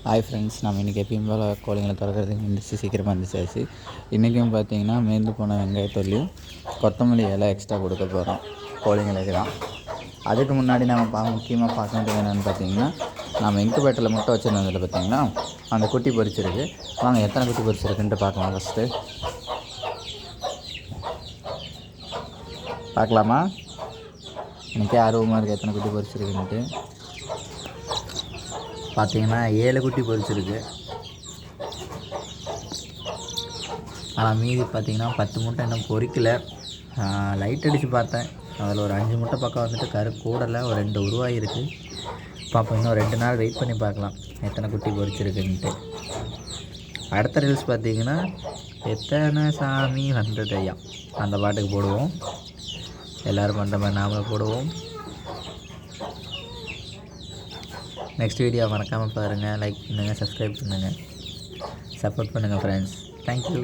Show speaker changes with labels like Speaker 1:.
Speaker 1: Hi friends, நம்ம இன்றைக்கி எப்பயும் போல் கோழிங்களை திறக்கிறதுக்கு வந்துச்சு, சீக்கிரமாக இருந்துச்சாச்சு. இன்றைக்கும் பார்த்தீங்கன்னா மேய்ந்து போன வெங்காயத்தொல்லியும் கொத்தமல்லி இலை எக்ஸ்ட்ரா கொடுக்க போகிறோம் கோழிங்களுக்கு தான். அதுக்கு முன்னாடி நம்ம முக்கியமாக பார்க்க வேண்டியது என்னென்னு பார்த்தீங்கன்னா, நம்ம இன்குபேட்டரில் முட்டை வச்சுருந்ததில் பார்த்தீங்கன்னா அந்த குட்டி பொரிச்சிருக்கு. வாங்க எத்தனை குட்டி பொரிச்சிருக்குன்ட்டு பார்க்கலாம். ஃபஸ்ட்டு பார்க்கலாமா? எனக்கே ஆர்வமாக இருக்குது எத்தனை குட்டி பொரிச்சிருக்குன்ட்டு. பார்த்தீங்கன்னா 7 குட்டி பொரிச்சிருக்கு. ஆனால் மீதி பார்த்திங்கன்னா 10 முட்டை இன்னும் பொரிக்கலை. லைட் அடித்து பார்த்தேன், அதில் ஒரு 5 முட்டை பக்கம் வந்துட்டு கரு கூடலை, ஒரு 2 உருவாகிருக்கு. பார்ப்போம், இன்னும் 2 நாள் வெயிட் பண்ணி பார்க்கலாம் எத்தனை குட்டி பொரிச்சிருக்குன்ட்டு. அடுத்த ரீல்ஸ் பார்த்திங்கன்னா எத்தனை சாமி வந்தது ஐயா அந்த பாட்டுக்கு போடுவோம். எல்லோரும் பண்ணுற மாதிரி நாமளும் போடுவோம். நெக்ஸ்ட் வீடியோ மறக்காமல் பாருங்கள், லைக் பண்ணுங்கள், சப்ஸ்கிரைப் பண்ணுங்கள், சப்போர்ட் பண்ணுங்கள் ஃப்ரெண்ட்ஸ். தேங்க்யூ.